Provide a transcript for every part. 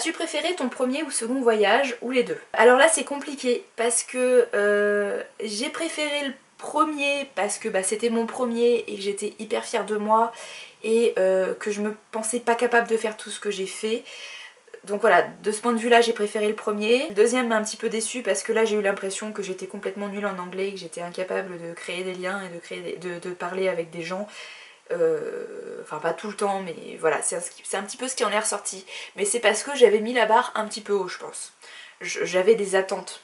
As-tu préféré ton premier ou second voyage ou les deux? Alors là c'est compliqué parce que j'ai préféré le premier parce que c'était mon premier et que j'étais hyper fière de moi et que je me pensais pas capable de faire tout ce que j'ai fait. Donc voilà, de ce point de vue là j'ai préféré le premier. Le deuxième m'a un petit peu déçue parce que là j'ai eu l'impression que j'étais complètement nulle en anglais, que j'étais incapable de créer des liens et de parler avec des gens. Enfin pas tout le temps mais voilà, c'est un petit peu ce qui en est ressorti. Mais c'est parce que j'avais mis la barre un petit peu haut je pense. J'avais des attentes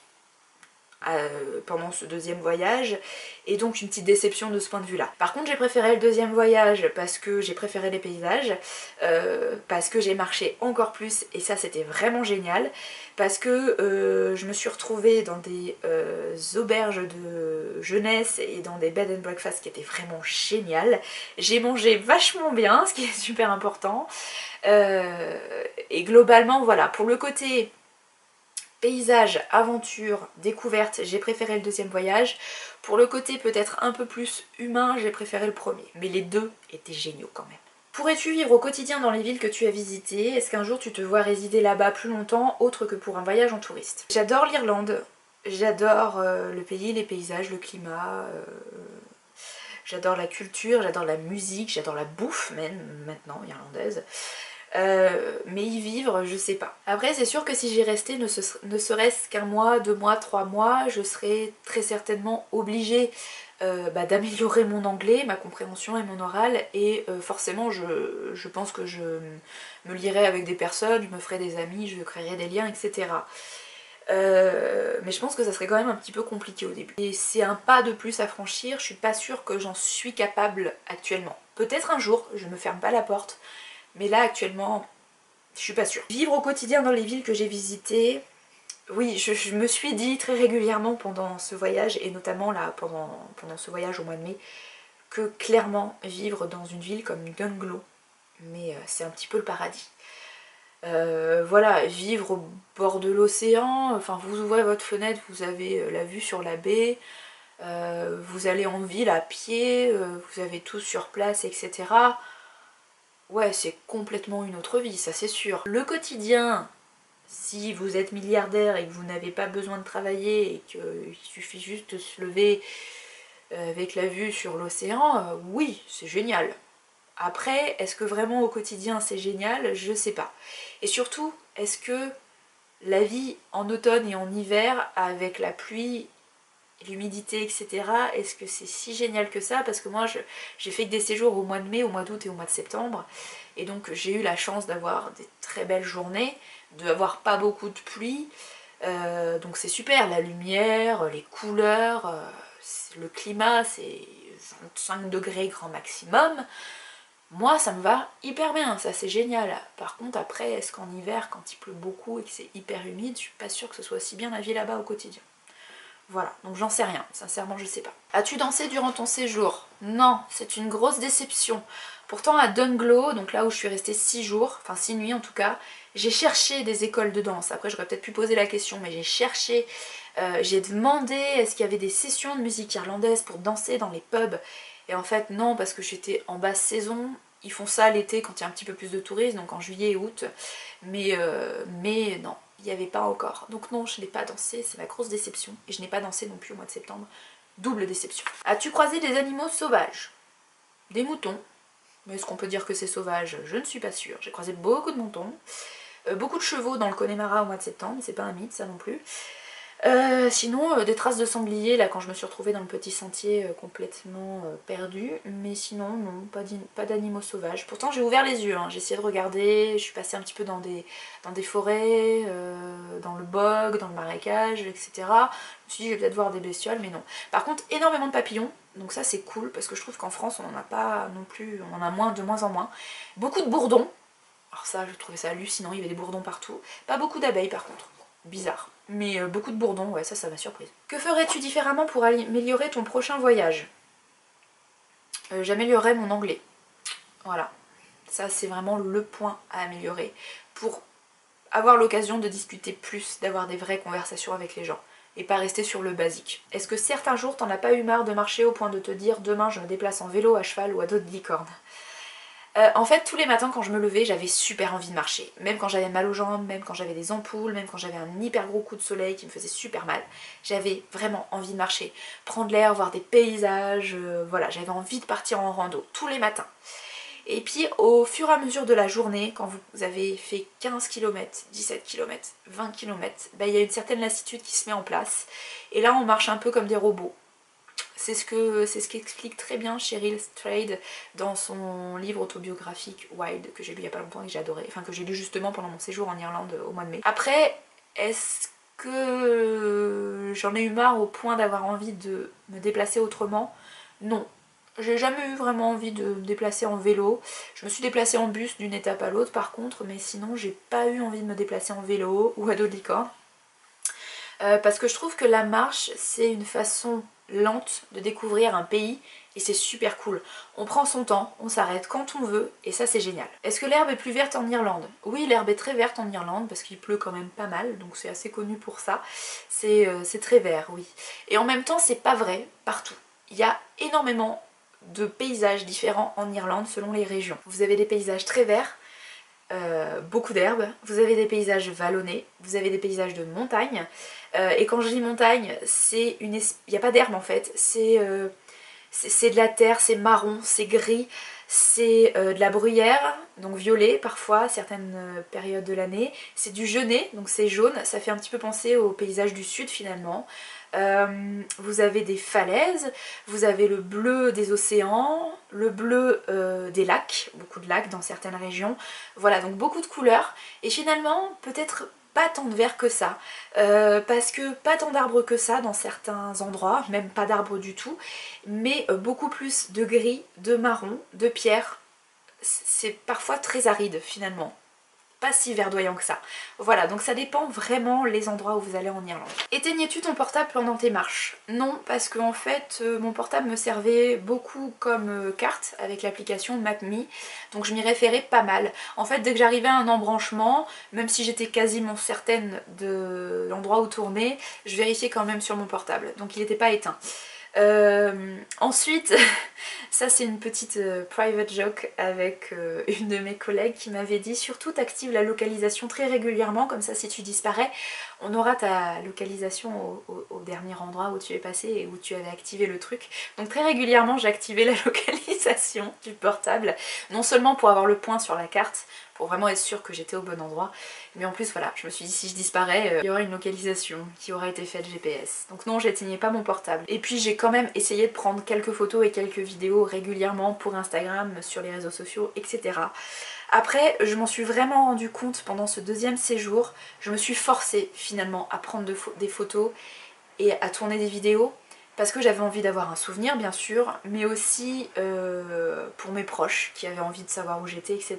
pendant ce deuxième voyage et donc une petite déception de ce point de vue là. Par contre j'ai préféré le deuxième voyage parce que j'ai préféré les paysages, parce que j'ai marché encore plus et ça c'était vraiment génial, parce que je me suis retrouvée dans des auberges de jeunesse et dans des bed and breakfast qui étaient vraiment géniales. J'ai mangé vachement bien, ce qui est super important, et globalement voilà, pour le côté paysage, aventure, découverte, j'ai préféré le deuxième voyage. Pour le côté peut-être un peu plus humain, j'ai préféré le premier. Mais les deux étaient géniaux quand même. Pourrais-tu vivre au quotidien dans les villes que tu as visitées? Est-ce qu'un jour tu te vois résider là-bas plus longtemps, autre que pour un voyage en touriste? J'adore l'Irlande, j'adore le pays, les paysages, le climat, j'adore la culture, j'adore la musique, j'adore la bouffe même maintenant irlandaise. Mais y vivre, je sais pas. Après c'est sûr que si j'y restais ne serait-ce qu'un mois, 2 mois, 3 mois, je serais très certainement obligée d'améliorer mon anglais, ma compréhension et mon oral, et forcément je pense que je me lierais avec des personnes, je me ferais des amis, je créerais des liens, etc. Mais je pense que ça serait quand même un petit peu compliqué au début. Et c'est un pas de plus à franchir, je suis pas sûre que j'en suis capable actuellement. Peut-être un jour, je me ferme pas la porte, mais là actuellement je suis pas sûre. Vivre au quotidien dans les villes que j'ai visitées, oui, je me suis dit très régulièrement pendant ce voyage, et notamment là pendant ce voyage au mois de mai, que clairement vivre dans une ville comme Dunglo, mais c'est un petit peu le paradis. Voilà, vivre au bord de l'océan, enfin vous ouvrez votre fenêtre, vous avez la vue sur la baie, vous allez en ville à pied, vous avez tout sur place, etc. Ouais, c'est complètement une autre vie, ça c'est sûr. Le quotidien, si vous êtes milliardaire et que vous n'avez pas besoin de travailler et qu'il suffit juste de se lever avec la vue sur l'océan, oui, c'est génial. Après, est-ce que vraiment au quotidien c'est génial? Je sais pas. Et surtout, est-ce que la vie en automne et en hiver, avec la pluie, l'humidité, etc., est-ce que c'est si génial que ça? Parce que moi, j'ai fait que des séjours au mois de mai, au mois d'août et au mois de septembre. Et donc j'ai eu la chance d'avoir des très belles journées, d'avoir pas beaucoup de pluie. Donc c'est super, la lumière, les couleurs, le climat, c'est 25 degrés grand maximum. Moi ça me va hyper bien, ça c'est génial. Par contre après, est-ce qu'en hiver, quand il pleut beaucoup et que c'est hyper humide, je suis pas sûre que ce soit aussi bien la vie là-bas au quotidien. Voilà, donc j'en sais rien, sincèrement je sais pas. As-tu dansé durant ton séjour? Non, c'est une grosse déception. Pourtant à Dunglo, donc là où je suis restée 6 jours, enfin 6 nuits en tout cas, j'ai cherché des écoles de danse. Après j'aurais peut-être pu poser la question, mais j'ai cherché, j'ai demandé est-ce qu'il y avait des sessions de musique irlandaise pour danser dans les pubs. Et en fait non, parce que j'étais en basse saison. Ils font ça l'été quand il y a un petit peu plus de touristes, donc en juillet et août. Mais non, il n'y avait pas encore. Donc non, je n'ai pas dansé, c'est ma grosse déception. Et je n'ai pas dansé non plus au mois de septembre. Double déception. As-tu croisé des animaux sauvages? Des moutons. Mais est-ce qu'on peut dire que c'est sauvage? Je ne suis pas sûre. J'ai croisé beaucoup de moutons. Beaucoup de chevaux dans le Connemara au mois de septembre, c'est pas un mythe ça non plus. Sinon des traces de sanglier là quand je me suis retrouvée dans le petit sentier complètement perdu, mais sinon non, pas d'animaux sauvages. Pourtant j'ai ouvert les yeux, hein. J'ai essayé de regarder, je suis passée un petit peu dans des forêts, dans le bog, dans le marécage, etc. Je me suis dit je vais peut-être voir des bestioles, mais non. Par contre énormément de papillons, donc ça c'est cool parce que je trouve qu'en France on n'en a pas non plus, on en a de moins en moins. Beaucoup de bourdons, alors ça je trouvais ça hallucinant, il y avait des bourdons partout. Pas beaucoup d'abeilles par contre, bizarre. Mais beaucoup de bourdons, ouais, ça m'a surprise. Que ferais-tu différemment pour améliorer ton prochain voyage? J'améliorerais mon anglais. Voilà. Ça, c'est vraiment le point à améliorer. Pour avoir l'occasion de discuter plus, d'avoir des vraies conversations avec les gens. Et pas rester sur le basique. Est-ce que certains jours, t'en as pas eu marre de marcher au point de te dire demain je me déplace en vélo, à cheval ou à dos de licorne? En fait tous les matins quand je me levais j'avais super envie de marcher. Même quand j'avais mal aux jambes, même quand j'avais des ampoules, même quand j'avais un hyper gros coup de soleil qui me faisait super mal. J'avais vraiment envie de marcher, prendre l'air, voir des paysages, voilà, j'avais envie de partir en rando tous les matins. Et puis au fur et à mesure de la journée, quand vous avez fait 15 km, 17 km, 20 km, bah, il y a une certaine lassitude qui se met en place. Et là on marche un peu comme des robots. C'est ce qu'explique très bien Cheryl Strayed dans son livre autobiographique Wild, que j'ai lu il y a pas longtemps et que j'ai adoré, enfin que j'ai lu justement pendant mon séjour en Irlande au mois de mai. Après, est-ce que j'en ai eu marre au point d'avoir envie de me déplacer autrement? Non. J'ai jamais eu vraiment envie de me déplacer en vélo. Je me suis déplacée en bus d'une étape à l'autre par contre, mais sinon j'ai pas eu envie de me déplacer en vélo ou à dos de licorne. Parce que je trouve que la marche c'est une façon lente de découvrir un pays et c'est super cool. On prend son temps, on s'arrête quand on veut et ça c'est génial. Est-ce que l'herbe est plus verte en Irlande? Oui, l'herbe est très verte en Irlande parce qu'il pleut quand même pas mal, donc c'est assez connu pour ça. C'est très vert, oui. Et en même temps c'est pas vrai partout. Il y a énormément de paysages différents en Irlande selon les régions. Vous avez des paysages très verts, beaucoup d'herbes, vous avez des paysages vallonnés, vous avez des paysages de montagne, et quand je dis montagne, c'est il n'y a pas d'herbe en fait, c'est de la terre, c'est marron, c'est gris, c'est de la bruyère, donc violet parfois, certaines périodes de l'année, c'est du genêt, donc c'est jaune, ça fait un petit peu penser au paysage du sud finalement. Vous avez des falaises, vous avez le bleu des océans, le bleu des lacs, beaucoup de lacs dans certaines régions, voilà donc beaucoup de couleurs et finalement peut-être pas tant de vert que ça, parce que pas tant d'arbres que ça dans certains endroits, même pas d'arbres du tout, mais beaucoup plus de gris, de marron, de pierre, c'est parfois très aride finalement. Pas si verdoyant que ça. Voilà, donc ça dépend vraiment les endroits où vous allez en Irlande. Éteignais-tu ton portable pendant tes marches? Non, parce qu'en fait, mon portable me servait beaucoup comme carte avec l'application MapMe, donc je m'y référais pas mal. En fait, dès que j'arrivais à un embranchement, même si j'étais quasiment certaine de l'endroit où tourner, je vérifiais quand même sur mon portable, donc il n'était pas éteint. Ensuite, ça c'est une petite private joke avec une de mes collègues qui m'avait dit surtout t'actives la localisation très régulièrement, comme ça si tu disparais on aura ta localisation au dernier endroit où tu es passé et où tu avais activé le truc. Donc très régulièrement j'ai activé la localisation du portable, non seulement pour avoir le point sur la carte, pour vraiment être sûre que j'étais au bon endroit, mais en plus voilà, je me suis dit si je disparais, il y aura une localisation qui aura été faite GPS. Donc non, j'éteignais pas mon portable. Et puis j'ai quand même essayé de prendre quelques photos et quelques vidéos régulièrement pour Instagram, sur les réseaux sociaux, etc. Après, je m'en suis vraiment rendu compte pendant ce deuxième séjour, je me suis forcée finalement à prendre des photos et à tourner des vidéos parce que j'avais envie d'avoir un souvenir bien sûr, mais aussi pour mes proches qui avaient envie de savoir où j'étais, etc.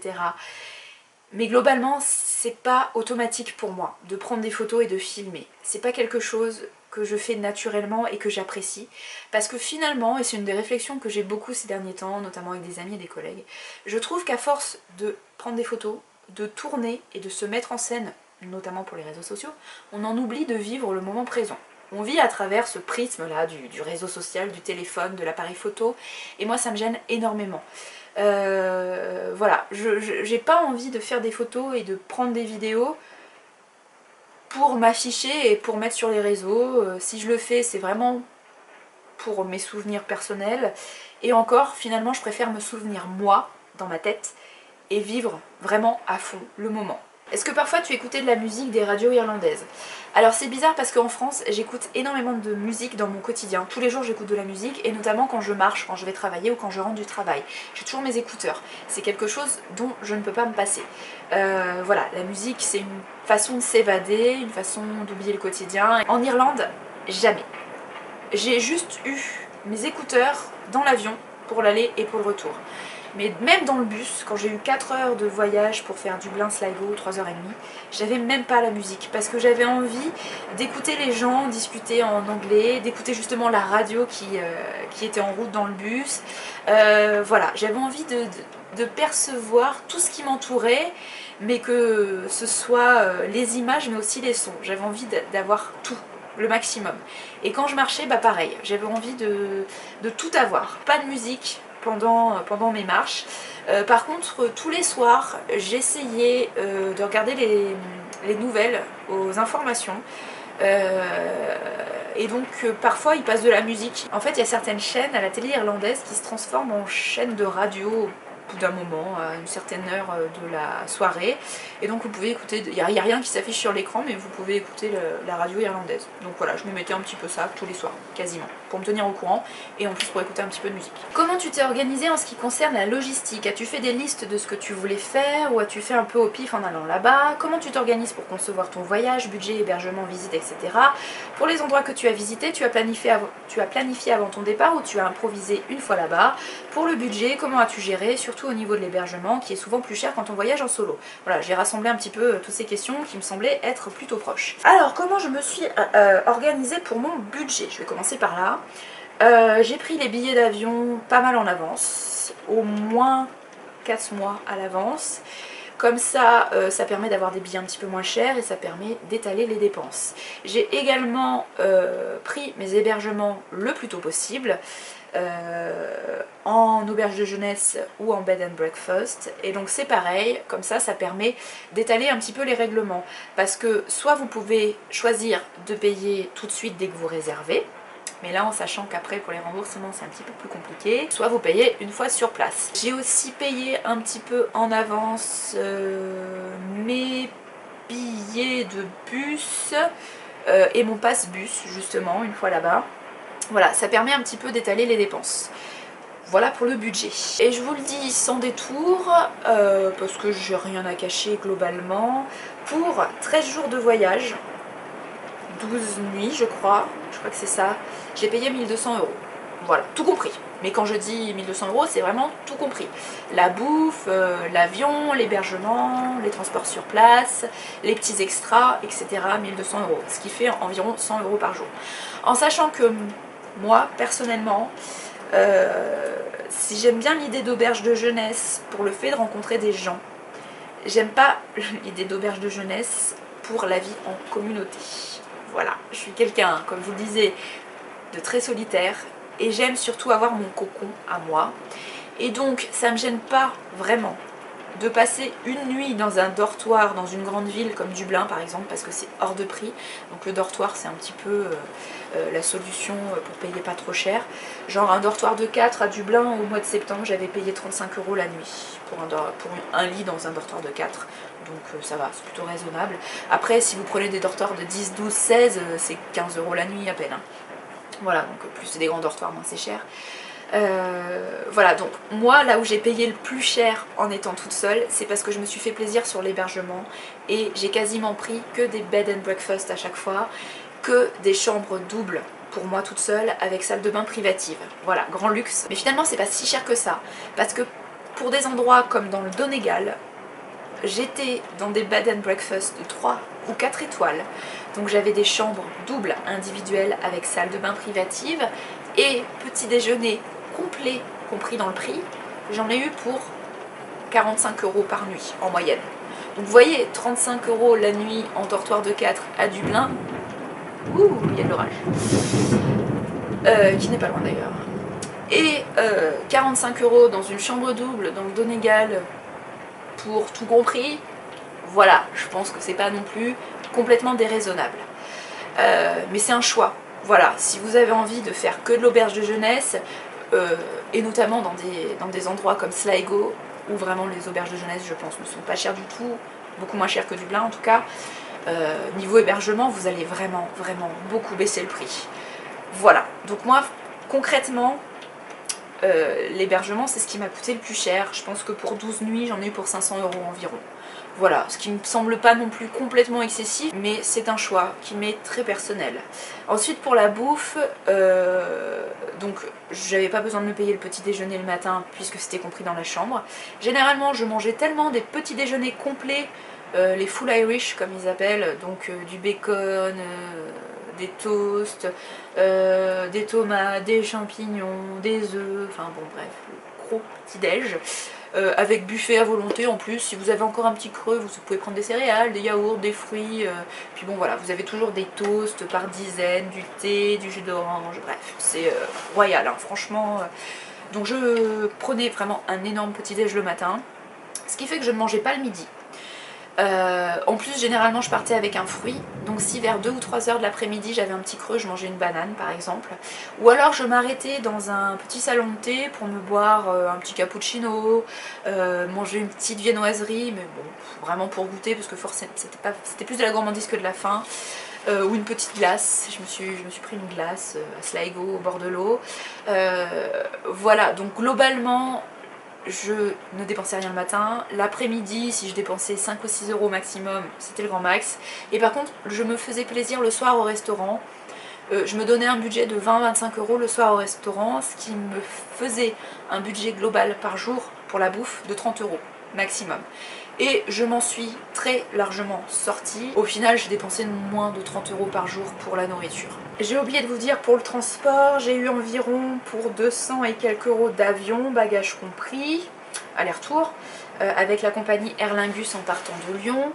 Mais globalement, c'est pas automatique pour moi de prendre des photos et de filmer. C'est pas quelque chose que je fais naturellement et que j'apprécie. Parce que finalement, et c'est une des réflexions que j'ai beaucoup ces derniers temps, notamment avec des amis et des collègues, je trouve qu'à force de prendre des photos, de tourner et de se mettre en scène, notamment pour les réseaux sociaux, on en oublie de vivre le moment présent. On vit à travers ce prisme-là du réseau social, du téléphone, de l'appareil photo, et moi ça me gêne énormément. Voilà, j'ai pas envie de faire des photos et de prendre des vidéos pour m'afficher et pour mettre sur les réseaux. Si je le fais, c'est vraiment pour mes souvenirs personnels. Et encore, finalement, je préfère me souvenir moi, dans ma tête, et vivre vraiment à fond le moment. Est-ce que parfois tu écoutais de la musique des radios irlandaises? Alors c'est bizarre parce qu'en France j'écoute énormément de musique dans mon quotidien. Tous les jours j'écoute de la musique et notamment quand je marche, quand je vais travailler ou quand je rentre du travail. J'ai toujours mes écouteurs. C'est quelque chose dont je ne peux pas me passer. Voilà, la musique c'est une façon de s'évader, une façon d'oublier le quotidien. En Irlande, jamais. J'ai juste eu mes écouteurs dans l'avion pour l'aller et pour le retour. Mais même dans le bus, quand j'ai eu 4 heures de voyage pour faire Dublin-Sligo, 3h30, j'avais même pas la musique parce que j'avais envie d'écouter les gens discuter en anglais, d'écouter justement la radio qui était en route dans le bus. Voilà, j'avais envie de percevoir tout ce qui m'entourait, mais que ce soit les images mais aussi les sons. J'avais envie d'avoir tout, le maximum. Et quand je marchais, bah pareil, j'avais envie de tout avoir. Pas de musique, pendant mes marches. Par contre, tous les soirs, j'essayais de regarder les nouvelles aux informations. Et donc parfois il passe de la musique. En fait il y a certaines chaînes à la télé irlandaise qui se transforment en chaînes de radio au bout d'un moment, à une certaine heure de la soirée. Et donc vous pouvez écouter, il n'y a rien qui s'affiche sur l'écran, mais vous pouvez écouter la radio irlandaise. Donc voilà, je me mettais un petit peu ça tous les soirs, quasiment, pour me tenir au courant et en plus pour écouter un petit peu de musique. Comment tu t'es organisée en ce qui concerne la logistique? As-tu fait des listes de ce que tu voulais faire ou as-tu fait un peu au pif en allant là-bas? Comment tu t'organises pour concevoir ton voyage, budget, hébergement, visite, etc. Pour les endroits que tu as visités, tu as planifié avant ton départ ou tu as improvisé une fois là-bas? Pour le budget, comment as-tu géré, surtout au niveau de l'hébergement qui est souvent plus cher quand on voyage en solo? Voilà, j'ai rassemblé un petit peu toutes ces questions qui me semblaient être plutôt proches. Alors, comment je me suis organisée pour mon budget? Je vais commencer par là. J'ai pris les billets d'avion pas mal en avance, au moins 4 mois à l'avance. Comme ça, ça permet d'avoir des billets un petit peu moins chers et ça permet d'étaler les dépenses. J'ai également pris mes hébergements le plus tôt possible. En auberge de jeunesse ou en bed and breakfast, et donc c'est pareil, comme ça permet d'étaler un petit peu les règlements, parce que soit vous pouvez choisir de payer tout de suite dès que vous réservez, mais là en sachant qu'après pour les remboursements c'est un petit peu plus compliqué, soit vous payez une fois sur place. J'ai aussi payé un petit peu en avance mes billets de bus et mon passe bus justement une fois là-bas. Voilà, ça permet un petit peu d'étaler les dépenses. Voilà pour le budget. Et je vous le dis sans détour, parce que j'ai rien à cacher globalement, pour 13 jours de voyage, 12 nuits je crois que c'est ça, j'ai payé 1200 €. Voilà, tout compris. Mais quand je dis 1200 €, c'est vraiment tout compris. La bouffe, l'avion, l'hébergement, les transports sur place, les petits extras, etc. 1200 €, ce qui fait environ 100 € par jour. En sachant que moi, personnellement, si j'aime bien l'idée d'auberge de jeunesse pour le fait de rencontrer des gens, j'aime pas l'idée d'auberge de jeunesse pour la vie en communauté. Voilà, je suis quelqu'un, comme je vous le disais, de très solitaire et j'aime surtout avoir mon cocon à moi. Et donc ça me gêne pas vraiment de passer une nuit dans un dortoir dans une grande ville comme Dublin par exemple, parce que c'est hors de prix. Donc le dortoir c'est un petit peu la solution pour payer pas trop cher. Genre un dortoir de 4 à Dublin au mois de septembre, j'avais payé 35 € la nuit pour un lit dans un dortoir de 4. Donc ça va, c'est plutôt raisonnable. Après si vous prenez des dortoirs de 10, 12, 16, c'est 15 € la nuit à peine. Hein. Voilà, donc plus c'est des grands dortoirs, moins c'est cher. Voilà, donc moi là où j'ai payé le plus cher en étant toute seule, c'est parce que je me suis fait plaisir sur l'hébergement et j'ai quasiment pris que des bed and breakfast à chaque fois, que des chambres doubles pour moi toute seule avec salle de bain privative. Voilà, grand luxe. Mais finalement c'est pas si cher que ça, parce que pour des endroits comme dans le Donegal, j'étais dans des bed and breakfast de 3 ou 4 étoiles, donc j'avais des chambres doubles individuelles avec salle de bain privative et petit déjeuner complet compris dans le prix. J'en ai eu pour 45 € par nuit en moyenne. Donc vous voyez, 35 € la nuit en dortoir de 4 à Dublin. Ouh, il y a de l'orage. Qui n'est pas loin d'ailleurs. Et 45 € dans une chambre double dans le Donegal pour tout compris. Voilà, je pense que c'est pas non plus complètement déraisonnable. Mais c'est un choix. Voilà, si vous avez envie de faire que de l'auberge de jeunesse, et notamment dans des endroits comme Sligo, où vraiment les auberges de jeunesse, je pense, ne sont pas chères du tout, beaucoup moins chères que Dublin en tout cas, niveau hébergement, vous allez vraiment, vraiment beaucoup baisser le prix. Voilà, donc moi, concrètement, l'hébergement, c'est ce qui m'a coûté le plus cher. Je pense que pour 12 nuits, j'en ai eu pour 500 € environ. Voilà, ce qui me semble pas non plus complètement excessif, mais c'est un choix qui m'est très personnel. Ensuite pour la bouffe, donc j'avais pas besoin de me payer le petit déjeuner le matin puisque c'était compris dans la chambre. Généralement je mangeais tellement des petits déjeuners complets, les full Irish comme ils appellent, donc du bacon, des toasts, des tomates, des champignons, des œufs, enfin bon bref, le gros petit déj. Avec buffet à volonté en plus, si vous avez encore un petit creux, vous pouvez prendre des céréales, des yaourts, des fruits, puis bon voilà, vous avez toujours des toasts par dizaines, du thé, du jus d'orange, bref, c'est royal, hein, franchement, Donc je prenais vraiment un énorme petit déj le matin, ce qui fait que je ne mangeais pas le midi. En plus généralement je partais avec un fruit, donc si vers 2 ou 3 heures de l'après-midi j'avais un petit creux, je mangeais une banane par exemple, ou alors je m'arrêtais dans un petit salon de thé pour me boire un petit cappuccino, manger une petite viennoiserie, mais bon vraiment pour goûter parce que forcément c'était plus de la gourmandise que de la faim, ou une petite glace, je me suis pris une glace à Sligo au bord de l'eau, voilà, donc globalement je ne dépensais rien le matin. L'après-midi, si je dépensais 5 ou 6 euros maximum, c'était le grand max. Et par contre, je me faisais plaisir le soir au restaurant. Je me donnais un budget de 20-25 euros le soir au restaurant, ce qui me faisait un budget global par jour pour la bouffe de 30 euros maximum. Et je m'en suis très largement sortie. Au final, j'ai dépensé moins de 30 euros par jour pour la nourriture. J'ai oublié de vous dire, pour le transport, j'ai eu environ pour 200 et quelques euros d'avion, bagages compris, aller-retour, avec la compagnie Aer Lingus en partant de Lyon.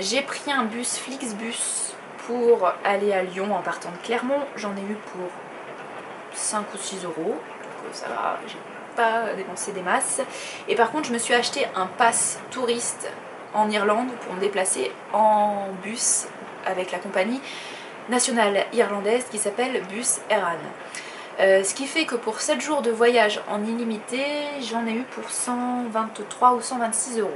J'ai pris un bus Flixbus pour aller à Lyon en partant de Clermont. J'en ai eu pour 5 ou 6 euros, donc ça va, j'ai pas dépensé des masses. Et par contre je me suis acheté un pass touriste en Irlande pour me déplacer en bus avec la compagnie nationale irlandaise qui s'appelle Bus Éireann. Ce qui fait que pour 7 jours de voyage en illimité, j'en ai eu pour 123 ou 126 euros.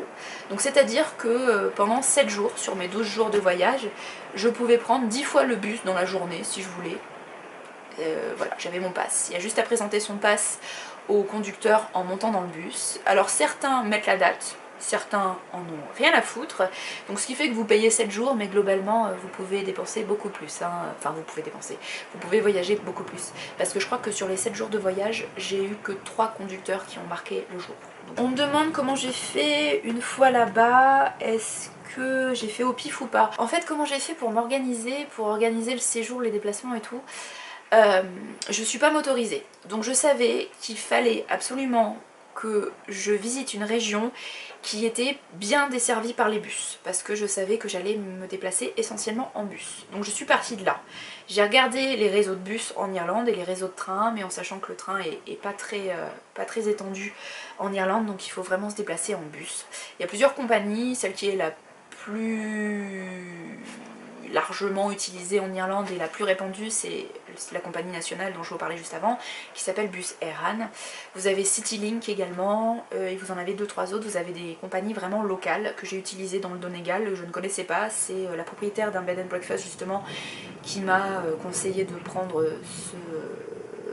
Donc c'est à dire que pendant 7 jours, sur mes 12 jours de voyage, je pouvais prendre 10 fois le bus dans la journée si je voulais. Voilà, j'avais mon pass. Il y a juste à présenter son pass au conducteur en montant dans le bus. Alors certains mettent la date, certains en ont rien à foutre, donc ce qui fait que vous payez 7 jours, mais globalement vous pouvez dépenser beaucoup plus, hein. Enfin vous pouvez voyager beaucoup plus, parce que je crois que sur les 7 jours de voyage, j'ai eu que 3 conducteurs qui ont marqué le jour. Donc, on me demande comment j'ai fait une fois là-bas, est-ce que j'ai fait au pif ou pas? En fait, comment j'ai fait pour m'organiser, pour organiser le séjour, les déplacements et tout, je suis pas motorisée, donc je savais qu'il fallait absolument que je visite une région qui était bien desservie par les bus, parce que je savais que j'allais me déplacer essentiellement en bus. Donc je suis partie de là. J'ai regardé les réseaux de bus en Irlande et les réseaux de train, mais en sachant que le train est pas très étendu en Irlande, donc il faut vraiment se déplacer en bus. Il y a plusieurs compagnies, celle qui est la plus largement utilisée en Irlande et la plus répandue, c'est la compagnie nationale dont je vous parlais juste avant, qui s'appelle Bus Éireann. Vous avez Citylink également, et vous en avez 2-3 autres. Vous avez des compagnies vraiment locales que j'ai utilisées dans le Donegal, je ne connaissais pas. C'est la propriétaire d'un bed and breakfast justement qui m'a conseillé de prendre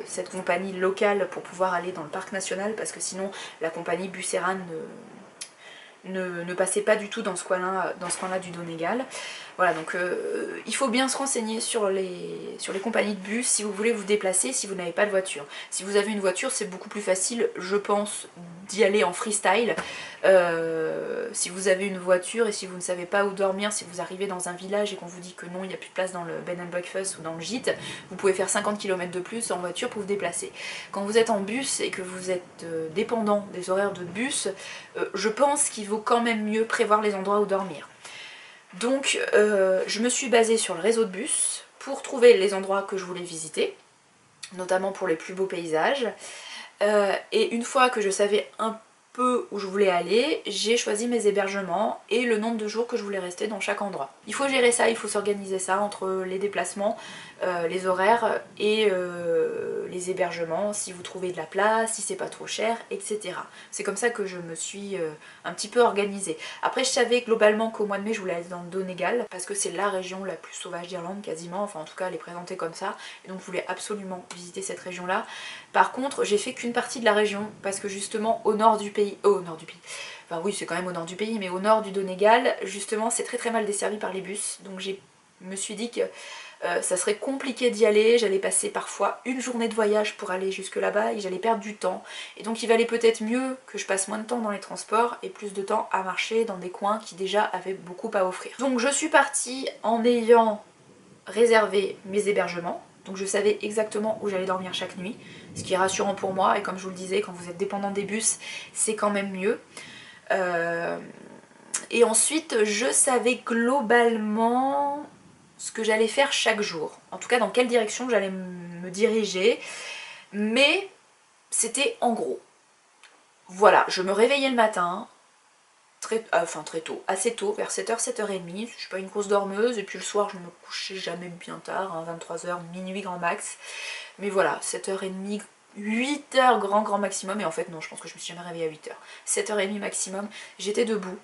cette compagnie locale pour pouvoir aller dans le parc national, parce que sinon la compagnie Bus Éireann ne passait pas du tout dans ce coin-là du Donegal. Voilà, donc il faut bien se renseigner sur les compagnies de bus si vous voulez vous déplacer, si vous n'avez pas de voiture. Si vous avez une voiture, c'est beaucoup plus facile, je pense, d'y aller en freestyle. Si vous avez une voiture et si vous ne savez pas où dormir, si vous arrivez dans un village et qu'on vous dit que non, il n'y a plus de place dans le bed and breakfast ou dans le gîte, vous pouvez faire 50 km de plus en voiture pour vous déplacer. Quand vous êtes en bus et que vous êtes dépendant des horaires de bus, je pense qu'il vaut quand même mieux prévoir les endroits où dormir. Donc je me suis basée sur le réseau de bus pour trouver les endroits que je voulais visiter, notamment pour les plus beaux paysages. Et une fois que je savais un peu où je voulais aller, j'ai choisi mes hébergements et le nombre de jours que je voulais rester dans chaque endroit. Il faut gérer ça, il faut s'organiser ça entre les déplacements, les horaires et les hébergements, si vous trouvez de la place, si c'est pas trop cher, etc. C'est comme ça que je me suis un petit peu organisée. Après je savais globalement qu'au mois de mai je voulais aller dans le Donegal, parce que c'est la région la plus sauvage d'Irlande quasiment, enfin en tout cas elle est présentée comme ça, et donc je voulais absolument visiter cette région là. Par contre j'ai fait qu'une partie de la région, parce que justement au nord du pays, enfin oui c'est quand même au nord du pays, mais au nord du Donegal, justement c'est très mal desservi par les bus, donc je me suis dit que ça serait compliqué d'y aller, j'allais passer parfois une journée de voyage pour aller jusque là-bas et j'allais perdre du temps. Et donc il valait peut-être mieux que je passe moins de temps dans les transports et plus de temps à marcher dans des coins qui déjà avaient beaucoup à offrir. Donc je suis partie en ayant réservé mes hébergements, donc je savais exactement où j'allais dormir chaque nuit, ce qui est rassurant pour moi, et comme je vous le disais, quand vous êtes dépendant des bus, c'est quand même mieux. Et ensuite je savais globalement ce que j'allais faire chaque jour, en tout cas dans quelle direction j'allais me diriger. mais c'était en gros. Voilà, je me réveillais le matin, très tôt, assez tôt, vers 7h, 7h30, je suis pas une grosse dormeuse, et puis le soir je me couchais jamais bien tard, hein, 23h, minuit grand max, mais voilà, 7h30, 8h grand maximum, et en fait non, je pense que je me suis jamais réveillée à 8h, 7h30 maximum, j'étais debout,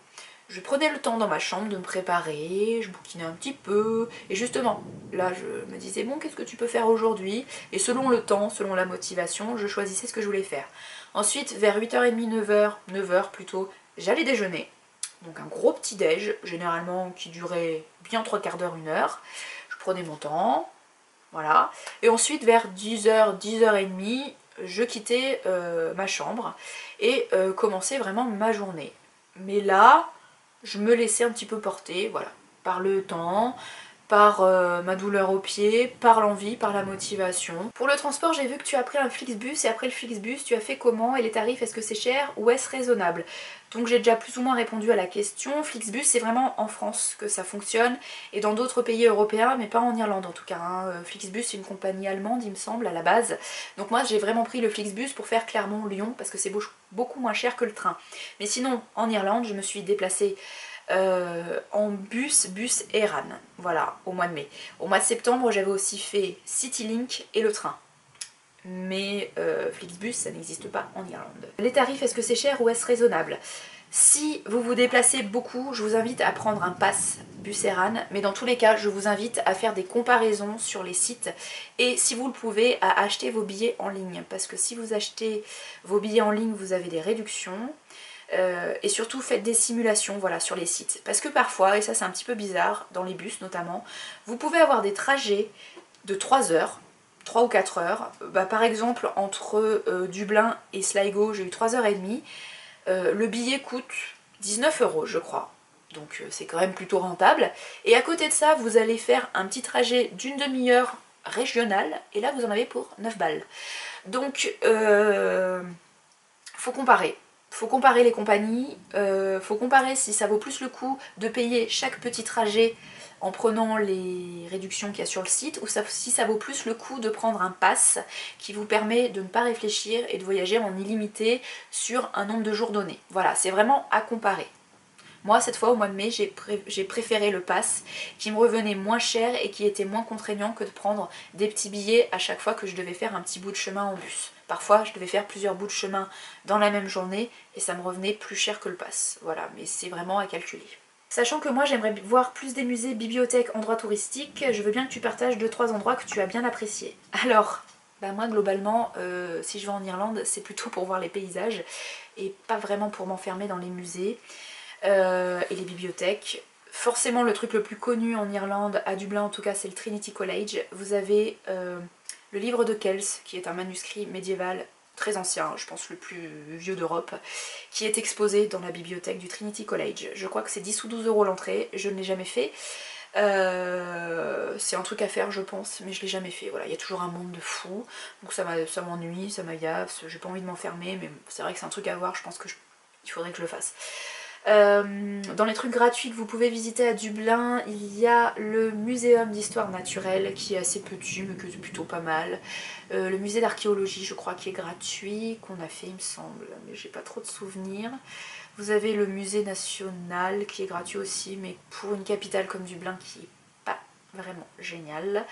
je prenais le temps dans ma chambre de me préparer, je bouquinais un petit peu, et justement, là je me disais bon qu'est-ce que tu peux faire aujourd'hui, et selon le temps, selon la motivation, je choisissais ce que je voulais faire. Ensuite vers 8h30, 9h, 9h plutôt, j'allais déjeuner, donc un gros petit déj, généralement qui durait bien 3/4 d'heure, 1 heure, je prenais mon temps, voilà, et ensuite vers 10h, 10h30, je quittais ma chambre et commençais vraiment ma journée. Mais là, je me laissais un petit peu porter, voilà, par le temps, par ma douleur au pied, par l'envie, par la motivation. Pour le transport, j'ai vu que tu as pris un Flixbus, et après le Flixbus, tu as fait comment, et les tarifs, est-ce que c'est cher ou est-ce raisonnable? Donc j'ai déjà plus ou moins répondu à la question. Flixbus, c'est vraiment en France que ça fonctionne, et dans d'autres pays européens, mais pas en Irlande en tout cas, hein. Flixbus, c'est une compagnie allemande, il me semble, à la base. Donc moi, j'ai vraiment pris le Flixbus pour faire Clermont-Lyon, parce que c'est beaucoup moins cher que le train. Mais sinon, en Irlande, je me suis déplacée en bus Eran, voilà, au mois de mai. Au mois de septembre, j'avais aussi fait Citylink et le train. Mais Flixbus, ça n'existe pas en Irlande. Les tarifs, est-ce que c'est cher ou est-ce raisonnable? Si vous vous déplacez beaucoup, je vous invite à prendre un pass bus Eran, mais dans tous les cas, je vous invite à faire des comparaisons sur les sites, et si vous le pouvez, à acheter vos billets en ligne, parce que si vous achetez vos billets en ligne, vous avez des réductions. Et surtout faites des simulations, voilà, sur les sites, parce que parfois, et ça c'est un petit peu bizarre, dans les bus notamment, vous pouvez avoir des trajets de 3 heures, 3 ou 4 heures, par exemple entre Dublin et Sligo, j'ai eu 3h30, le billet coûte 19 € je crois, donc c'est quand même plutôt rentable, et à côté de ça vous allez faire un petit trajet d'une demi-heure régional, et là vous en avez pour 9 balles. Donc faut comparer. Faut comparer les compagnies, faut comparer si ça vaut plus le coup de payer chaque petit trajet en prenant les réductions qu'il y a sur le site, ou si ça vaut plus le coup de prendre un pass qui vous permet de ne pas réfléchir et de voyager en illimité sur un nombre de jours donné. Voilà, c'est vraiment à comparer. Moi, cette fois, au mois de mai, j'ai préféré le pass qui me revenait moins cher et qui était moins contraignant que de prendre des petits billets à chaque fois que je devais faire un petit bout de chemin en bus. Parfois, je devais faire plusieurs bouts de chemin dans la même journée et ça me revenait plus cher que le pass. Voilà, mais c'est vraiment à calculer. Sachant que moi, j'aimerais voir plus des musées, bibliothèques, endroits touristiques, je veux bien que tu partages 2-3 endroits que tu as bien appréciés. Alors, bah moi, globalement, si je vais en Irlande, c'est plutôt pour voir les paysages et pas vraiment pour m'enfermer dans les musées. Et les bibliothèques. Forcément le truc le plus connu en Irlande, à Dublin en tout cas, c'est le Trinity College. Vous avez le livre de Kells, qui est un manuscrit médiéval très ancien, je pense le plus vieux d'Europe, qui est exposé dans la bibliothèque du Trinity College. Je crois que c'est 10 ou 12 € l'entrée, je ne l'ai jamais fait. C'est un truc à faire je pense, mais je l'ai jamais fait. Voilà, il y a toujours un monde de fou, donc ça m'ennuie, ça m'agace, j'ai pas envie de m'enfermer, mais c'est vrai que c'est un truc à voir, je pense que il faudrait que je le fasse. Dans les trucs gratuits que vous pouvez visiter à Dublin, il y a le muséum d'histoire naturelle qui est assez petit mais que c'est plutôt pas mal. Le musée d'archéologie je crois qui est gratuit, qu'on a fait il me semble, mais j'ai pas trop de souvenirs. Vous avez le musée national qui est gratuit aussi, mais pour une capitale comme Dublin qui est pas vraiment génial.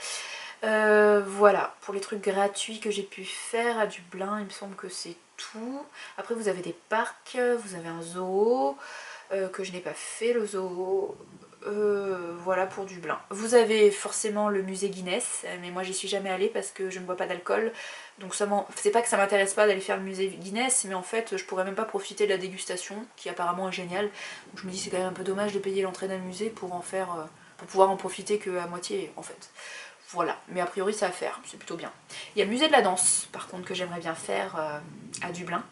Voilà, pour les trucs gratuits que j'ai pu faire à Dublin, il me semble que c'est tout. Après vous avez des parcs, vous avez un zoo que je n'ai pas fait, le zoo. Voilà pour Dublin. Vous avez forcément le musée Guinness, mais moi j'y suis jamais allée parce que je ne bois pas d'alcool, donc c'est pas que ça m'intéresse pas d'aller faire le musée Guinness, mais en fait je pourrais même pas profiter de la dégustation qui apparemment est géniale, donc je me dis c'est quand même un peu dommage de payer l'entrée d'un musée pour en faire pour pouvoir en profiter que à moitié en fait. Voilà, mais a priori ça à faire, c'est plutôt bien. Il y a le musée de la danse par contre que j'aimerais bien faire à Dublin,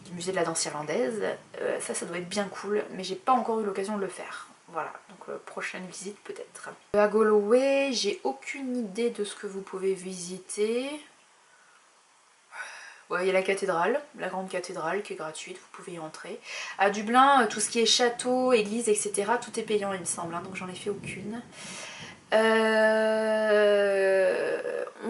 le musée de la danse irlandaise, ça doit être bien cool, mais j'ai pas encore eu l'occasion de le faire. Voilà, donc prochaine visite peut-être. À Galloway, j'ai aucune idée de ce que vous pouvez visiter. Ouais, il y a la cathédrale, la grande cathédrale qui est gratuite, vous pouvez y entrer. À Dublin, tout ce qui est château, église, etc., tout est payant il me semble, hein, donc j'en ai fait aucune.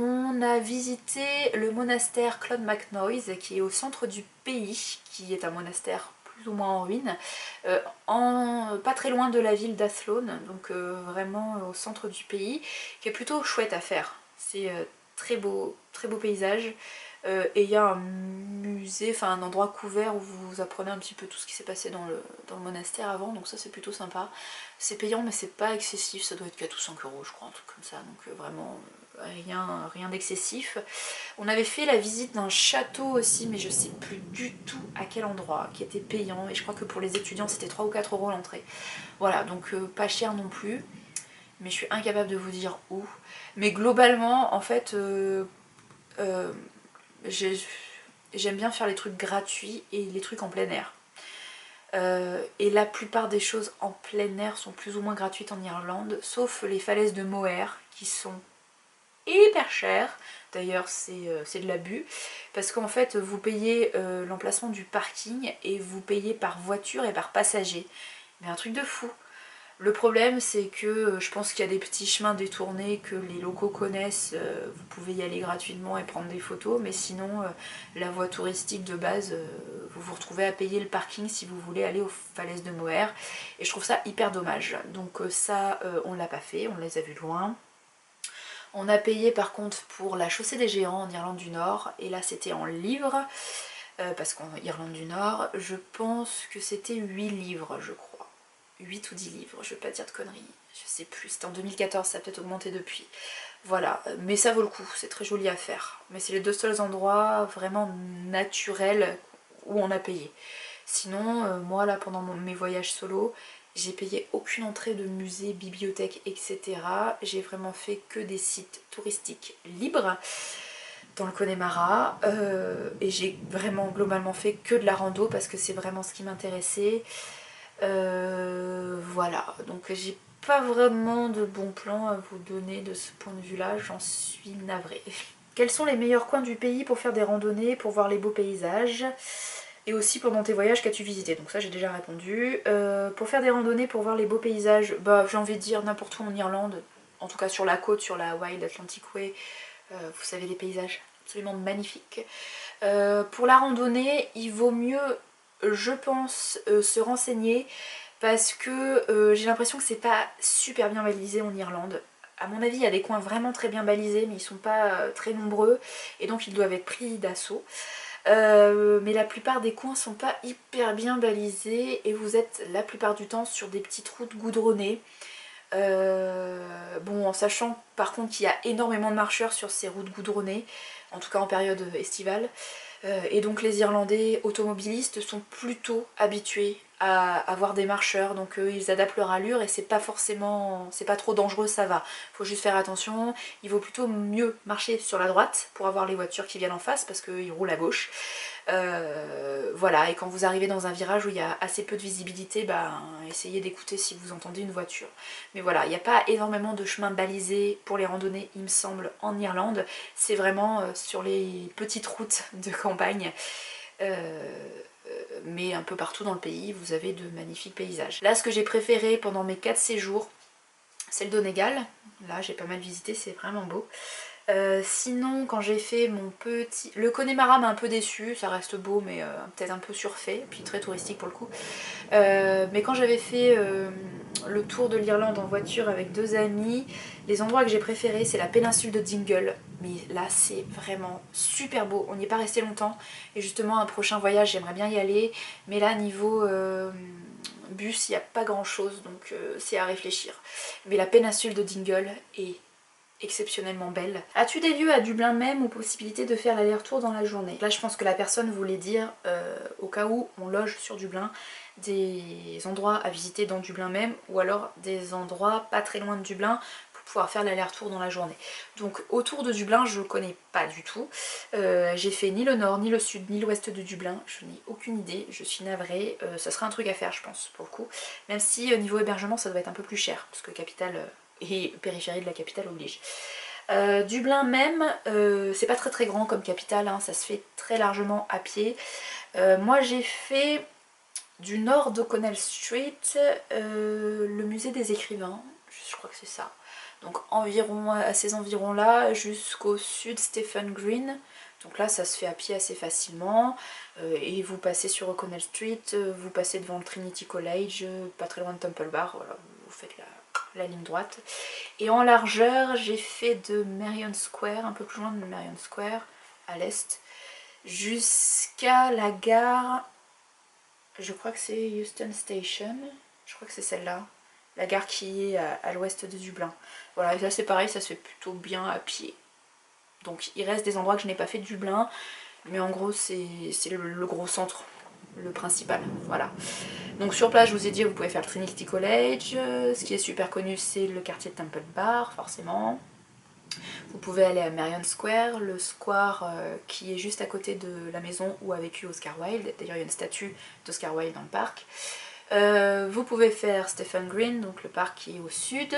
On on a visité le monastère Claude MacNoise qui est au centre du pays, qui est un monastère plus ou moins en ruine, pas très loin de la ville d'Athlone, donc vraiment au centre du pays, qui est plutôt chouette à faire. C'est très beau paysage. Et il y a un musée, enfin un endroit couvert où vous apprenez un petit peu tout ce qui s'est passé dans le monastère avant, donc ça c'est plutôt sympa. C'est payant mais c'est pas excessif, ça doit être 4 ou 5 euros je crois, un truc comme ça, donc vraiment rien d'excessif. On avait fait la visite d'un château aussi, mais je sais plus du tout à quel endroit, qui était payant, et je crois que pour les étudiants c'était 3 ou 4 euros l'entrée. Voilà, donc pas cher non plus, mais je suis incapable de vous dire où. Mais globalement, en fait, j'aime bien faire les trucs gratuits et les trucs en plein air. Et la plupart des choses en plein air sont plus ou moins gratuites en Irlande, sauf les falaises de Moher qui sont hyper chères. D'ailleurs c'est de l'abus, parce qu'en fait vous payez l'emplacement du parking et vous payez par voiture et par passager. Mais un truc de fou. Le problème c'est que je pense qu'il y a des petits chemins détournés que les locaux connaissent, vous pouvez y aller gratuitement et prendre des photos, mais sinon la voie touristique de base, vous vous retrouvez à payer le parking si vous voulez aller aux falaises de Moher, et je trouve ça hyper dommage. Donc ça on l'a pas fait, on les a vus de loin. On a payé par contre pour la chaussée des géants en Irlande du Nord, et là c'était en livres, parce qu'en Irlande du Nord je pense que c'était 8 livres je crois. 8 ou 10 livres, je vais pas dire de conneries, je sais plus, c'était en 2014, ça a peut-être augmenté depuis. Voilà, mais ça vaut le coup, c'est très joli à faire. Mais c'est les deux seuls endroits vraiment naturels où on a payé. Sinon, moi là pendant mes voyages solo, j'ai payé aucune entrée de musée, bibliothèque, etc. J'ai vraiment fait que des sites touristiques libres dans le Connemara, et j'ai vraiment globalement fait que de la rando parce que c'est vraiment ce qui m'intéressait. Voilà, donc j'ai pas vraiment de bons plans à vous donner de ce point de vue là, j'en suis navrée. Quels sont les meilleurs coins du pays pour faire des randonnées, pour voir les beaux paysages? Et aussi pendant tes voyages qu'as-tu visité? Donc ça j'ai déjà répondu. Pour faire des randonnées, pour voir les beaux paysages, bah j'ai envie de dire n'importe où en Irlande, en tout cas sur la côte, sur la Wild Atlantic Way, vous savez les paysages absolument magnifiques. Pour la randonnée, il vaut mieux, je pense, se renseigner parce que j'ai l'impression que c'est pas super bien balisé en Irlande. À mon avis, il y a des coins vraiment très bien balisés, mais ils sont pas très nombreux et donc ils doivent être pris d'assaut. Mais la plupart des coins sont pas hyper bien balisés et vous êtes la plupart du temps sur des petites routes goudronnées. Bon, en sachant par contre qu'il y a énormément de marcheurs sur ces routes goudronnées, en tout cas en période estivale, et donc les Irlandais automobilistes sont plutôt habitués à avoir des marcheurs, donc ils adaptent leur allure et c'est pas forcément, c'est pas trop dangereux, ça va. Faut juste faire attention, il vaut plutôt mieux marcher sur la droite pour avoir les voitures qui viennent en face parce qu'ils roulent à gauche. Voilà, et quand vous arrivez dans un virage où il y a assez peu de visibilité, bah, essayez d'écouter si vous entendez une voiture. Mais voilà, il n'y a pas énormément de chemins balisés pour les randonnées, il me semble, en Irlande. C'est vraiment sur les petites routes de campagne. Mais un peu partout dans le pays, vous avez de magnifiques paysages. Là, ce que j'ai préféré pendant mes 4 séjours, c'est le Donegal. Là, j'ai pas mal visité, c'est vraiment beau. Sinon, quand j'ai fait mon petit... Le Connemara m'a un peu déçu, ça reste beau mais peut-être un peu surfait, puis très touristique pour le coup. Mais quand j'avais fait le tour de l'Irlande en voiture avec 2 amis, les endroits que j'ai préférés c'est la péninsule de Dingle. Mais là c'est vraiment super beau, on n'y est pas resté longtemps et justement un prochain voyage j'aimerais bien y aller. Mais là niveau bus il n'y a pas grand chose donc c'est à réfléchir. Mais la péninsule de Dingle est exceptionnellement belle. As-tu des lieux à Dublin même ou possibilité de faire l'aller-retour dans la journée? Là je pense que la personne voulait dire au cas où on loge sur Dublin, des endroits à visiter dans Dublin même ou alors des endroits pas très loin de Dublin pour pouvoir faire l'aller-retour dans la journée. Donc autour de Dublin je connais pas du tout, j'ai fait ni le nord, ni le sud, ni l'ouest de Dublin, je n'ai aucune idée, je suis navrée, ça serait un truc à faire je pense pour le coup, même si niveau hébergement ça doit être un peu plus cher parce que capitale et périphérie de la capitale oblige. Dublin même, c'est pas très grand comme capitale, hein, ça se fait très largement à pied. Moi j'ai fait du nord d'O'Connell Street le musée des écrivains, je crois que c'est ça. donc environ à ces environs là, jusqu'au sud Stephen Green. Donc là ça se fait à pied assez facilement, et vous passez sur O'Connell Street, vous passez devant le Trinity College, pas très loin de Temple Bar, voilà, vous faites la ligne droite. Et en largeur j'ai fait de Merrion Square, un peu plus loin de Merrion Square, à l'est, jusqu'à la gare, je crois que c'est Euston Station, je crois que c'est celle-là, la gare qui est à l'ouest de Dublin. Voilà, et là c'est pareil, ça se fait plutôt bien à pied. Donc il reste des endroits que je n'ai pas fait de Dublin, mais en gros c'est le gros centre, le principal, voilà. Donc sur place je vous ai dit, vous pouvez faire le Trinity College, ce qui est super connu c'est le quartier de Temple Bar, forcément. Vous pouvez aller à Merrion Square, le square qui est juste à côté de la maison où a vécu Oscar Wilde. D'ailleurs il y a une statue d'Oscar Wilde dans le parc. Vous pouvez faire Stephen Green, donc le parc qui est au sud.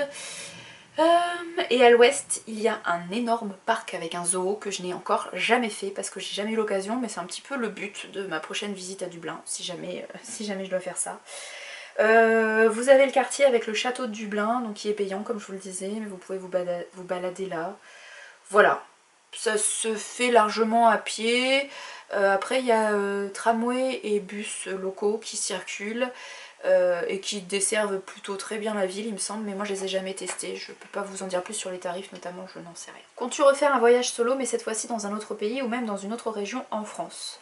Et à l'ouest il y a un énorme parc avec un zoo que je n'ai encore jamais fait parce que j'ai jamais eu l'occasion, mais c'est un petit peu le but de ma prochaine visite à Dublin, si jamais je dois faire ça. Vous avez le quartier avec le château de Dublin, donc qui est payant comme je vous le disais, mais vous pouvez vous balader là. Voilà, ça se fait largement à pied. Après il y a tramway et bus locaux qui circulent et qui desservent plutôt très bien la ville il me semble, mais moi je les ai jamais testés, je peux pas vous en dire plus sur les tarifs notamment, je n'en sais rien. Comptes-tu refaire un voyage solo mais cette fois-ci dans un autre pays ou même dans une autre région en France?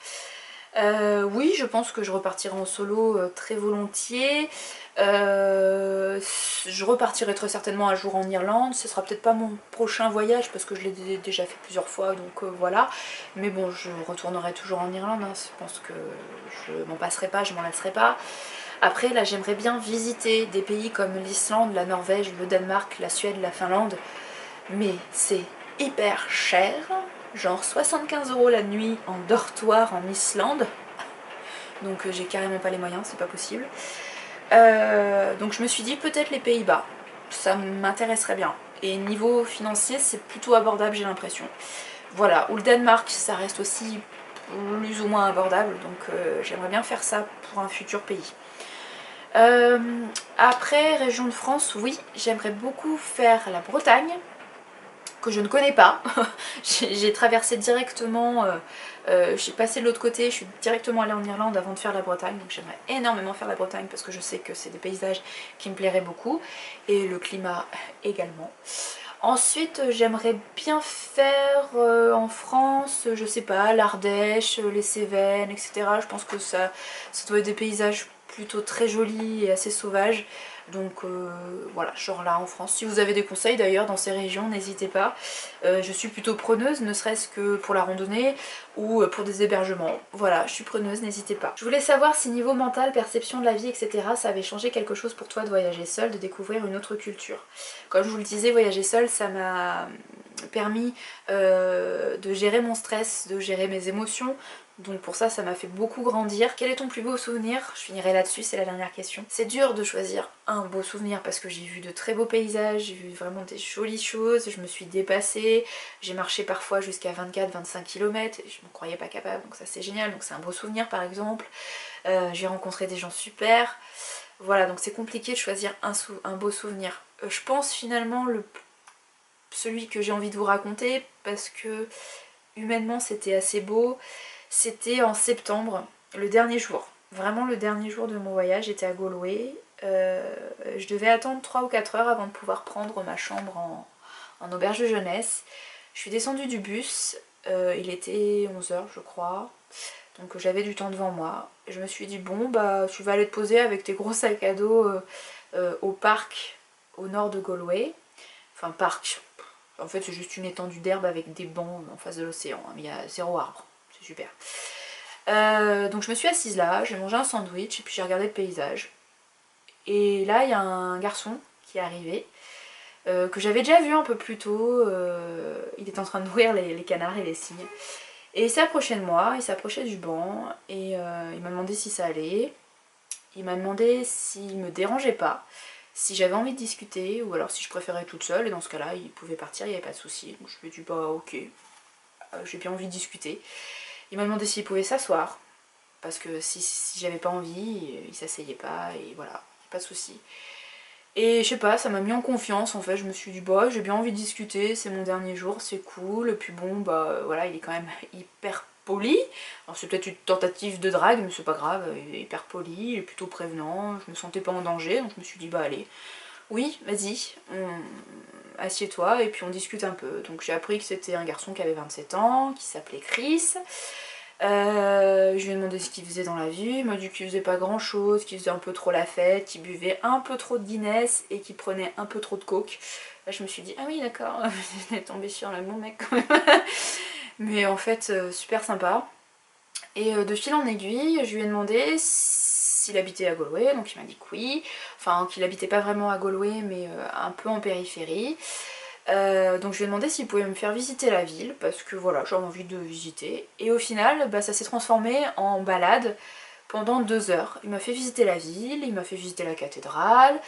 Oui, je pense que je repartirai en solo très volontiers. Je repartirai très certainement un jour en Irlande. Ce sera peut-être pas mon prochain voyage parce que je l'ai déjà fait plusieurs fois, donc voilà. Mais bon, je retournerai toujours en Irlande, hein. Je pense que je m'en passerai pas, je m'en lasserai pas. Après, là, j'aimerais bien visiter des pays comme l'Islande, la Norvège, le Danemark, la Suède, la Finlande. Mais c'est hyper cher. Genre 75 € la nuit en dortoir en Islande. Donc j'ai carrément pas les moyens, c'est pas possible. Donc je me suis dit peut-être les Pays-Bas, ça m'intéresserait bien. Et niveau financier c'est plutôt abordable j'ai l'impression. Voilà, ou le Danemark ça reste aussi plus ou moins abordable, donc j'aimerais bien faire ça pour un futur pays. Après, région de France, oui, j'aimerais beaucoup faire la Bretagne, que je ne connais pas. J'ai traversé directement, j'ai passé de l'autre côté, je suis directement allée en Irlande avant de faire la Bretagne, donc j'aimerais énormément faire la Bretagne parce que je sais que c'est des paysages qui me plairaient beaucoup, et le climat également. Ensuite j'aimerais bien faire en France, je sais pas, l'Ardèche, les Cévennes, etc. Je pense que ça doit être des paysages plutôt très jolis et assez sauvages. Donc voilà, genre là en France. Si vous avez des conseils d'ailleurs dans ces régions, n'hésitez pas. Je suis plutôt preneuse, ne serait-ce que pour la randonnée ou pour des hébergements. Voilà, je suis preneuse, n'hésitez pas. Je voulais savoir si niveau mental, perception de la vie, etc. ça avait changé quelque chose pour toi de voyager seule, de découvrir une autre culture. Comme je vous le disais, voyager seule, ça m'a permis de gérer mon stress, de gérer mes émotions. Donc pour ça, ça m'a fait beaucoup grandir. Quel est ton plus beau souvenir? Je finirai là-dessus, c'est la dernière question. C'est dur de choisir un beau souvenir parce que j'ai vu de très beaux paysages, j'ai vu vraiment des jolies choses, je me suis dépassée, j'ai marché parfois jusqu'à 24-25 km, et je ne me croyais pas capable, donc ça c'est génial, donc c'est un beau souvenir par exemple. J'ai rencontré des gens super. Voilà, donc c'est compliqué de choisir un beau souvenir. Je pense finalement celui que j'ai envie de vous raconter parce que humainement c'était assez beau. C'était en septembre, le dernier jour. Vraiment le dernier jour de mon voyage, j'étais à Galway. Je devais attendre 3 ou 4 heures avant de pouvoir prendre ma chambre en auberge de jeunesse. Je suis descendue du bus, il était 11 h je crois. Donc j'avais du temps devant moi. Et je me suis dit bon bah tu vas aller te poser avec tes gros sacs à dos au parc au nord de Galway. Enfin parc, en fait c'est juste une étendue d'herbe avec des bancs en face de l'océan, hein. Il y a 0 arbre, c'est super. Donc je me suis assise là, j'ai mangé un sandwich et puis j'ai regardé le paysage. Et là il y a un garçon qui est arrivé, que j'avais déjà vu un peu plus tôt, il était en train de nourrir les canards et les cygnes. Et il s'est approché de moi, il s'approchait du banc et il m'a demandé si ça allait. Il m'a demandé s'il me dérangeait pas, si j'avais envie de discuter ou alors si je préférais toute seule, et dans ce cas là il pouvait partir, il n'y avait pas de souci. Donc je lui ai dit bah ok, j'ai bien envie de discuter. Il m'a demandé s'il pouvait s'asseoir, parce que si j'avais pas envie, il s'asseyait pas, et voilà, pas de souci. Et je sais pas, ça m'a mis en confiance en fait, je me suis dit bah j'ai bien envie de discuter, c'est mon dernier jour, c'est cool, et puis bon bah voilà, il est quand même hyper poli. Alors c'est peut-être une tentative de drague mais c'est pas grave, il est hyper poli, il est plutôt prévenant, je me sentais pas en danger, donc je me suis dit bah allez, oui vas-y, assieds-toi et puis on discute un peu. Donc j'ai appris que c'était un garçon qui avait 27 ans, qui s'appelait Chris. Je lui ai demandé ce qu'il faisait dans la vie, il m'a dit qu'il faisait pas grand chose, qu'il faisait un peu trop la fête, qu'il buvait un peu trop de Guinness et qu'il prenait un peu trop de coke. Là je me suis dit ah oui d'accord, je suis tombée sur le bon mec quand même. Mais en fait super sympa. Et de fil en aiguille je lui ai demandé s'il habitait à Galway, donc il m'a dit que oui, enfin qu'il habitait pas vraiment à Galway mais un peu en périphérie. Donc je lui ai demandé s'il pouvait me faire visiter la ville parce que voilà j'avais envie de visiter, et au final bah, ça s'est transformé en balade pendant 2 heures. Il m'a fait visiter la ville, il m'a fait visiter la cathédrale,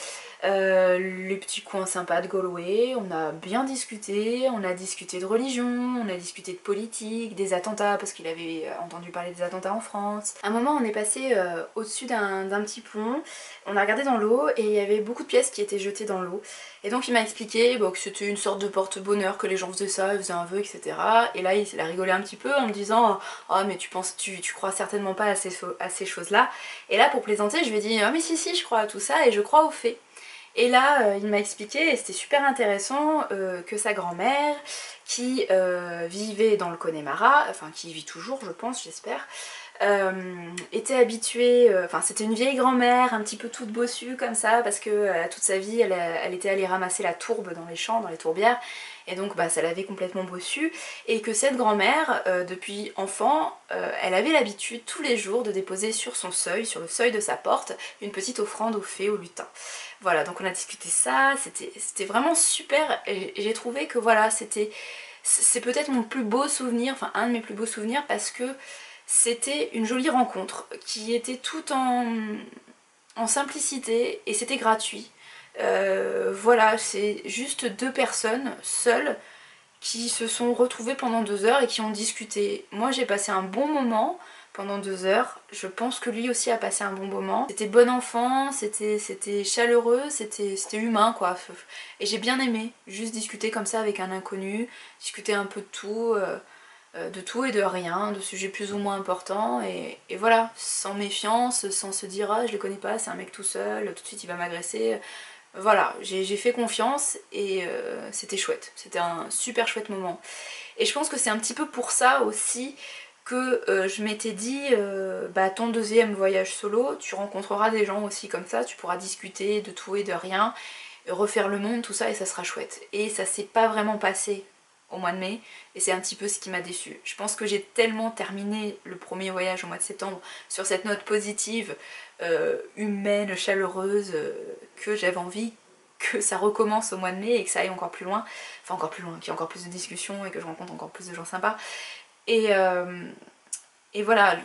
les petits coins sympas de Galway, on a bien discuté, on a discuté de religion, on a discuté de politique, des attentats parce qu'il avait entendu parler des attentats en France. À un moment on est passé au-dessus d'un petit pont, on a regardé dans l'eau et il y avait beaucoup de pièces qui étaient jetées dans l'eau. Et donc il m'a expliqué que c'était une sorte de porte-bonheur, que les gens faisaient ça, ils faisaient un vœu, etc. Et là il a rigolé un petit peu en me disant « Oh mais tu crois certainement pas à ces choses-là ». Et là pour plaisanter je lui ai dit « Ah mais si je crois à tout ça et je crois aux fées ». Et là il m'a expliqué, et c'était super intéressant, que sa grand-mère qui vivait dans le Connemara, enfin qui vit toujours je pense, j'espère, était habituée, enfin c'était une vieille grand-mère un petit peu toute bossue comme ça parce que toute sa vie elle était allée ramasser la tourbe dans les champs, dans les tourbières, et donc bah, ça l'avait complètement bossue, et que cette grand-mère depuis enfant elle avait l'habitude tous les jours de déposer sur son seuil, sur le seuil de sa porte, une petite offrande aux fées, aux lutins. Voilà, donc on a discuté ça, c'était vraiment super, et j'ai trouvé que voilà, c'est peut-être mon plus beau souvenir, enfin un de mes plus beaux souvenirs, parce que c'était une jolie rencontre qui était tout en simplicité et c'était gratuit. Voilà, c'est juste 2 personnes seules qui se sont retrouvées pendant 2 heures et qui ont discuté. Moi j'ai passé un bon moment pendant 2 heures, je pense que lui aussi a passé un bon moment. C'était bon enfant, c'était chaleureux, c'était humain quoi. Et j'ai bien aimé juste discuter comme ça avec un inconnu, discuter un peu de tout et de rien, de sujets plus ou moins importants, et voilà, sans méfiance, sans se dire ah je le connais pas, c'est un mec tout seul, tout de suite il va m'agresser. Voilà, j'ai fait confiance et c'était chouette, c'était un super chouette moment. Et je pense que c'est un petit peu pour ça aussi que je m'étais dit bah ton deuxième voyage solo, tu rencontreras des gens aussi comme ça, tu pourras discuter de tout et de rien, refaire le monde, tout ça, et ça sera chouette. Et ça s'est pas vraiment passé au mois de mai, et c'est un petit peu ce qui m'a déçue. Je pense que j'ai tellement terminé le premier voyage au mois de septembre sur cette note positive, humaine, chaleureuse, que j'avais envie que ça recommence au mois de mai et que ça aille encore plus loin, enfin encore plus loin, qu'il y ait encore plus de discussions et que je rencontre encore plus de gens sympas. Et voilà,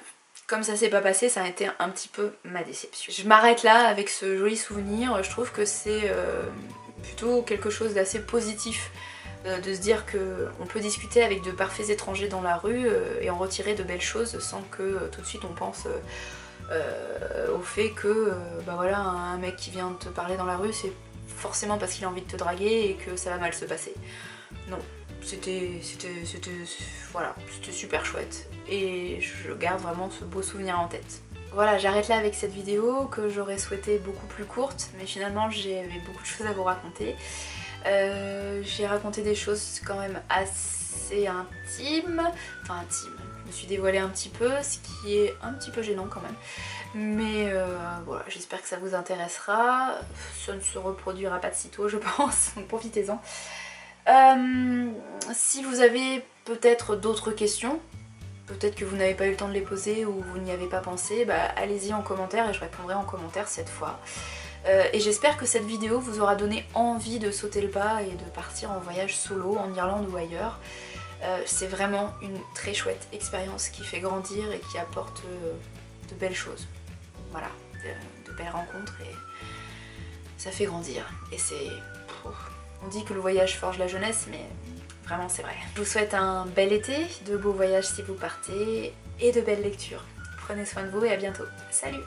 comme ça s'est pas passé, ça a été un petit peu ma déception. Je m'arrête là avec ce joli souvenir, je trouve que c'est plutôt quelque chose d'assez positif de se dire qu'on peut discuter avec de parfaits étrangers dans la rue et en retirer de belles choses sans que tout de suite on pense au fait que bah voilà, un mec qui vient te parler dans la rue c'est forcément parce qu'il a envie de te draguer et que ça va mal se passer. Non, c'était super chouette et je garde vraiment ce beau souvenir en tête. Voilà, j'arrête là avec cette vidéo que j'aurais souhaité beaucoup plus courte, mais finalement j'avais beaucoup de choses à vous raconter. J'ai raconté des choses quand même assez intimes, enfin intimes, je me suis dévoilée un petit peu, ce qui est un petit peu gênant quand même. Mais voilà, j'espère que ça vous intéressera, ça ne se reproduira pas de sitôt je pense, donc profitez-en. Si vous avez peut-être d'autres questions, peut-être que vous n'avez pas eu le temps de les poser ou vous n'y avez pas pensé, bah allez-y en commentaire et je répondrai en commentaire cette fois. Et j'espère que cette vidéo vous aura donné envie de sauter le pas et de partir en voyage solo en Irlande ou ailleurs. C'est vraiment une très chouette expérience qui fait grandir et qui apporte de belles choses. Voilà, de belles rencontres et ça fait grandir. Et c'est... On dit que le voyage forge la jeunesse, mais vraiment c'est vrai. Je vous souhaite un bel été, de beaux voyages si vous partez et de belles lectures. Prenez soin de vous et à bientôt. Salut!